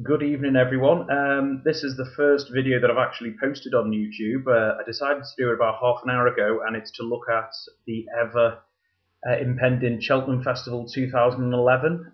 Good evening, everyone. This is the first video that I've actually posted on YouTube. I decided to do it about half an hour ago, and it's to look at the ever impending Cheltenham Festival 2011.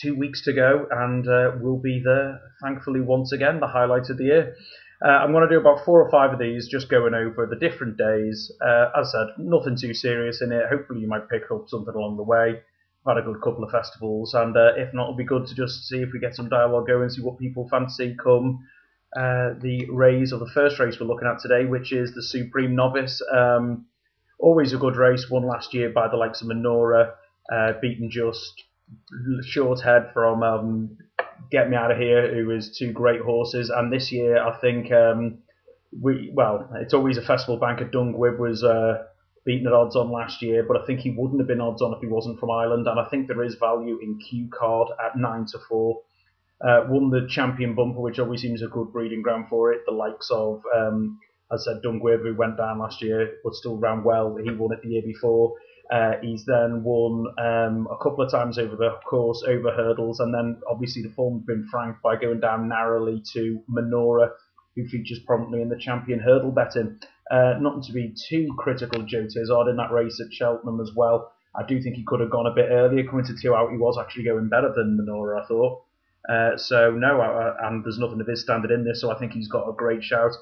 2 weeks to go, and we'll be there, thankfully, once again, the highlight of the year. I'm going to do about 4 or 5 of these, just going over the different days. As I said, nothing too serious in it. Hopefully you might pick up something along the way. I've had a good couple of festivals, and if not, it'll be good to just see if we get some dialogue going, see what people fancy come the race, or the first race we're looking at today, which is the Supreme Novice. Always a good race, won last year by the likes of Menorah, beaten just short head from Get Me Out of Here, who is 2 great horses. And this year, I think, it's always a festival banker. Dungwib was beaten at odds on last year, but I think he wouldn't have been odds on if he wasn't from Ireland. And I think there is value in Q Card at 9-4. Won the Champion Bumper, which always seems a good breeding ground for it. The likes of, as I said, Dungwib, who went down last year, but still ran well. He won it the year before. He's then won a couple of times over the course, over hurdles, and then obviously the form's been franked by going down narrowly to Menorah, who features prominently in the Champion Hurdle betting. Not to be too critical of Joe Tizard in that race at Cheltenham as well. I do think he could have gone a bit earlier. Coming to 2 out, he was actually going better than Menorah, I thought. And there's nothing of his standard in this, so I think he's got a great shout.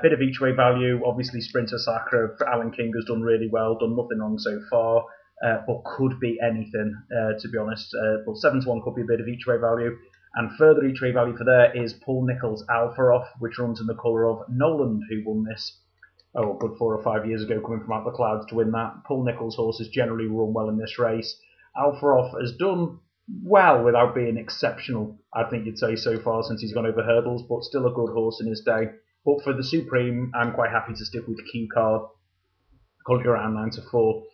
Bit of each way value. Obviously, Sprinter Sacre for Alan King has done really well, done nothing wrong so far, but could be anything, to be honest. But 7-1 could be a bit of each way value. And further each way value for there is Paul Nicholls' Alpha Off, which runs in the colour of Noland, who won this a good 4 or 5 years ago, coming from out the clouds to win that. Paul Nicholls' horses generally run well in this race. Alpha Off has done well without being exceptional, I think you'd say, so far since he's gone over hurdles, but still a good horse in his day. But for the Supreme, I'm quite happy to stick with Q Card, currently around 9-4.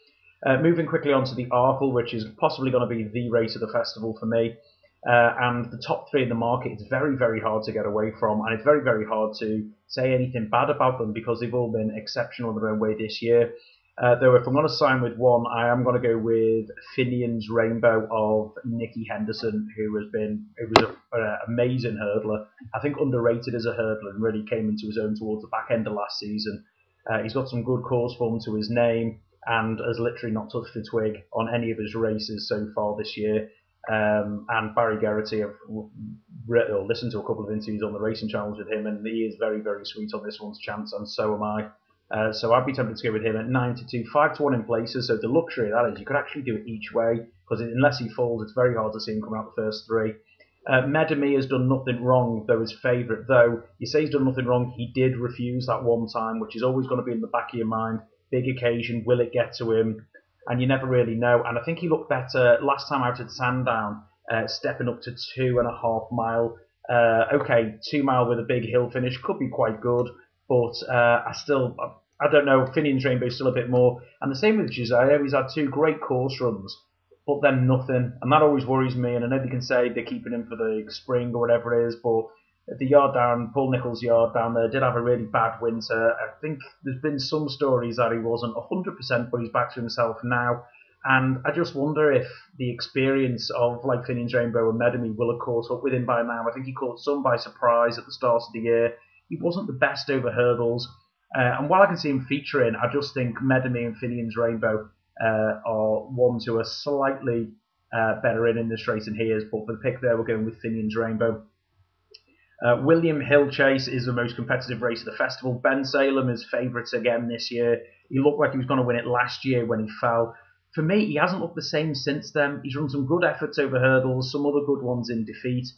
Moving quickly on to the Arkle, which is possibly going to be the race of the festival for me. And the top 3 in the market, it's very, very hard to get away from, and it's very, very hard to say anything bad about them because they've all been exceptional in their own way this year. Though if I'm going to sign with one, I am going to go with Finian's Rainbow of Nicky Henderson, who was an amazing hurdler. I think underrated as a hurdler and really came into his own towards the back end of last season. He's got some good course form to his name and has literally not touched a twig on any of his races so far this year. And Barry Geraghty, I've listened to a couple of interviews on the racing channels with him, and he is very, very sweet on this one's chance, and so am I. So I'd be tempted to go with him at 9-2, 5-1 in places. So the luxury of that is you could actually do it each way, because unless he falls, it's very hard to see him come out the first 3. Medemy has done nothing wrong, though his favourite. Though you say he's done nothing wrong, he did refuse that one time, which is always going to be in the back of your mind. Big occasion, will it get to him? And you never really know. And I think he looked better last time out at Sandown, stepping up to 2.5 mile. 2 mile with a big hill finish could be quite good, but I don't know. Finian's Rainbow is still a bit more. And the same with Giseo. He's had 2 great course runs, but then nothing. And that always worries me. And I know they can say they're keeping him for the spring or whatever it is, but the yard down, Paul Nicholls' yard down there, did have a really bad winter. I think there's been some stories that he wasn't 100%, but he's back to himself now. And I just wonder if the experience of like Finian's Rainbow and Medemy will have caught up with him by now. I think he caught some by surprise at the start of the year. He wasn't the best over hurdles. And while I can see him featuring, I just think Medemy and Finian's Rainbow are ones who are slightly better in this race than he is. But for the pick there, we're going with Finian's Rainbow. William Hill Chase is the most competitive race of the festival. Ben Salem is favourites again this year. He looked like he was going to win it last year when he fell. For me, he hasn't looked the same since then. He's run some good efforts over hurdles, some other good ones in defeat,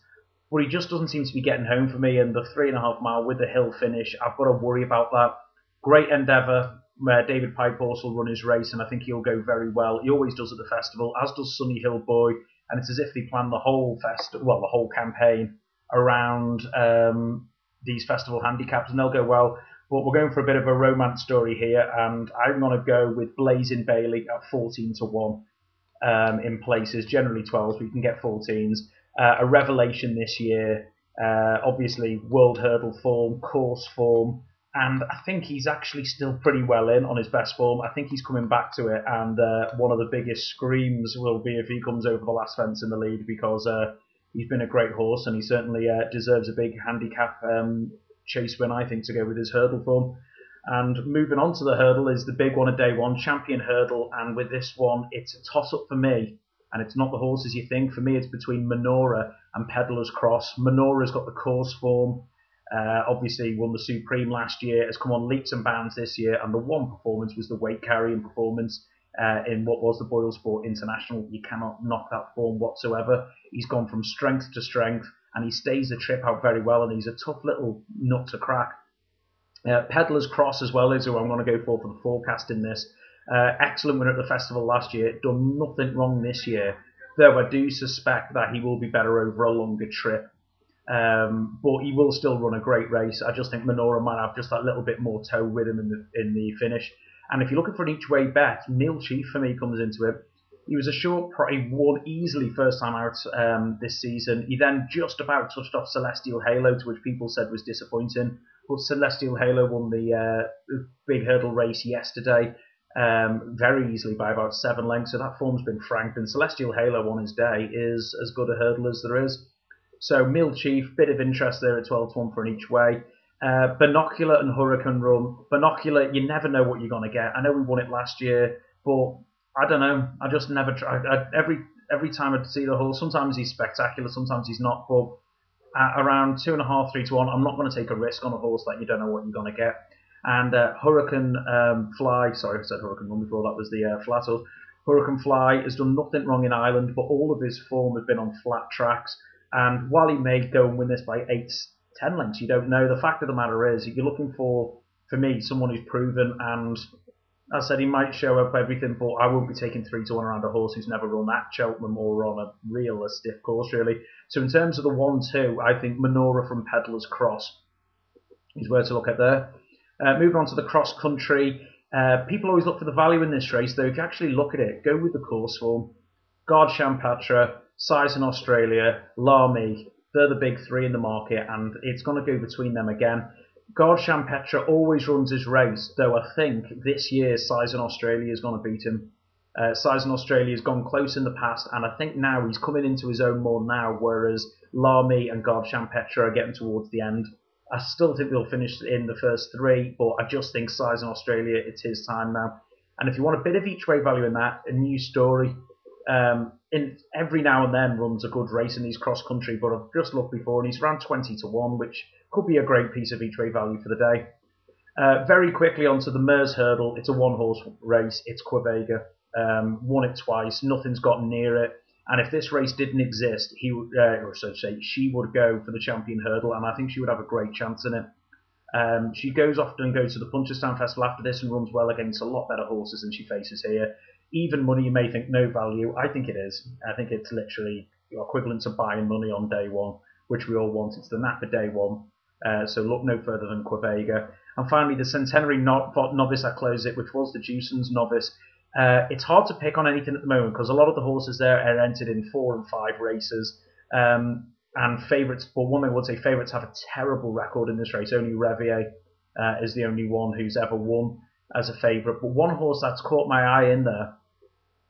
but he just doesn't seem to be getting home for me. And the 3.5 mile with the hill finish, I've got to worry about that. Great endeavour. David Pipehorse will run his race, and I think he'll go very well. He always does at the festival, as does Sunny Hill Boy. And it's as if they planned the whole campaign around these festival handicaps, and they'll go well. But we're going for a bit of a romance story here, and I'm going to go with Blazing Bailey at 14-1 in places, generally 12s, but you can get 14s. A revelation this year, obviously world hurdle form, course form, and I think he's actually still pretty well in on his best form. I think he's coming back to it, and one of the biggest screams will be if he comes over the last fence in the lead, because he's been a great horse, and he certainly deserves a big handicap chase win, I think, to go with his hurdle form. And moving on to the hurdle is the big one of day one, Champion Hurdle, and with this one, it's a toss-up for me, and it's not the horses you think. For me, it's between Menora and Peddler's Cross. Menora's got the course form, obviously won the Supreme last year, has come on leaps and bounds this year, and the one performance was the weight carrying performance in what was the Boylesport International. You cannot knock that form whatsoever. He's gone from strength to strength, and he stays the trip out very well, and he's a tough little nut to crack. Peddler's Cross as well is who I'm going to go for the forecast in this. Excellent winner at the festival last year, done nothing wrong this year, though I do suspect that he will be better over a longer trip. But he will still run a great race. I just think Menora might have just that little bit more toe with him in the finish. And if you're looking for an each way bet, Neil Chief for me comes into it. He was a short, he won easily first time out this season. He then just about touched off Celestial Halo, to which people said was disappointing. But Celestial Halo won the big hurdle race yesterday very easily by about 7 lengths. So that form's been franked, and Celestial Halo on his day is as good a hurdle as there is. So Mill Chief, bit of interest there at 12-1 for an each way. Binocular and Hurricane Run. Binocular, you never know what you're going to get. I know we won it last year, but I don't know. I just never try. Every time I see the horse, sometimes he's spectacular, sometimes he's not. But at around 2.5, 3-1, I'm not going to take a risk on a horse that you don't know what you're going to get. And Hurricane Fly, sorry, I said Hurricane Run before, that was the flat horse. Hurricane Fly has done nothing wrong in Ireland, but all of his form has been on flat tracks. And while he may go and win this by 8-10 lengths, you don't know. The fact of the matter is, if you're looking for me, someone who's proven, and as I said, he might show up everything, but I won't be taking 3-1 around a horse who's never run at Cheltenham or on a real stiff course, really. So in terms of the 1-2, I think Menora from Peddler's Cross is where to look at there. Moving on to the cross country, people always look for the value in this race, though if you actually look at it, go with the course form. Guard Champatra, Size in Australia, Lamy, they're the big three in the market, and it's going to go between them again. Guard Champetra always runs his race, though I think this year Size in Australia is going to beat him. Size in Australia has gone close in the past, and I think now he's coming into his own more now, whereas Lamy and Guard Champetra are getting towards the end. I still think they'll finish in the first 3, but I just think Size in Australia, it's his time now. And if you want a bit of each way value in that, a new story. In every now and then runs a good race in these cross country, but I've just looked before and he's around 20-1, which could be a great piece of each way value for the day. Very quickly onto the Mears Hurdle. It's a 1-horse race. It's Quevega. Won it twice. Nothing's gotten near it. And if this race didn't exist, she would go for the Champion Hurdle, and I think she would have a great chance in it. She goes to the Punchestown Festival after this and runs well against a lot better horses than she faces here. Even money, you may think no value. I think it is. I think it's literally equivalent to buying money on day one, which we all want. It's the Napa day one. So look no further than Quevega. And finally, the Centenary Novice that closes it, which was the Jewson's Novice. It's hard to pick on anything at the moment because a lot of the horses there are entered in 4 and 5 races. And favourites, but one thing I would say, favourites have a terrible record in this race. Only Revier is the only one who's ever won as a favourite. But one horse that's caught my eye in there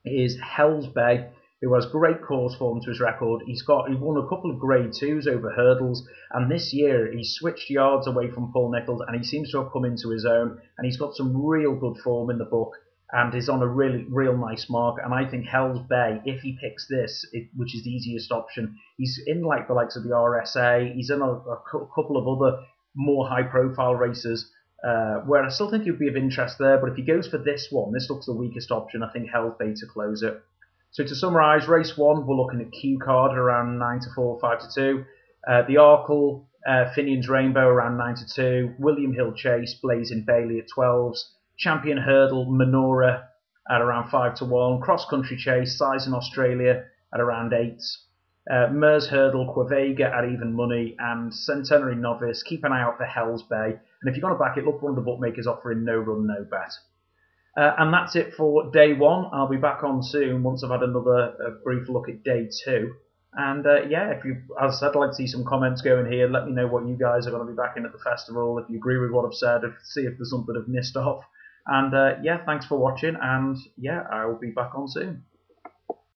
is Hell's Bay, who has great course form to his record. He won a couple of grade 2s over hurdles, and this year he switched yards away from Paul Nicholls, and he seems to have come into his own, and he's got some real good form in the book, and is on a real nice mark. And I think Hell's Bay, if he picks this, which is the easiest option, he's in like the likes of the RSA, he's in a couple of other more high-profile races, where I still think he'd be of interest there, but if he goes for this one, this looks the weakest option. I think Hell's Bay to close it. So to summarise, race 1, we're looking at Q Card around 9-4, 5-2. The Arkle, Finian's Rainbow around 9-2. William Hill Chase, Blazing Bailey at 12s. Champion Hurdle, Menora at around 5-1. Cross Country Chase, Size in Australia at around 8s. Mears Hurdle, Quevega at even money, and Centenary Novice. Keep an eye out for Hell's Bay. And if you're going to back it, look for one of the bookmakers offering no run, no bet. And that's it for day 1. I'll be back on soon once I've had another brief look at day 2. And if you, as I said, I'd like to see some comments going here. Let me know what you guys are going to be back in at the festival. If you agree with what I've said, see if there's something I've missed off. And thanks for watching. And I'll be back on soon.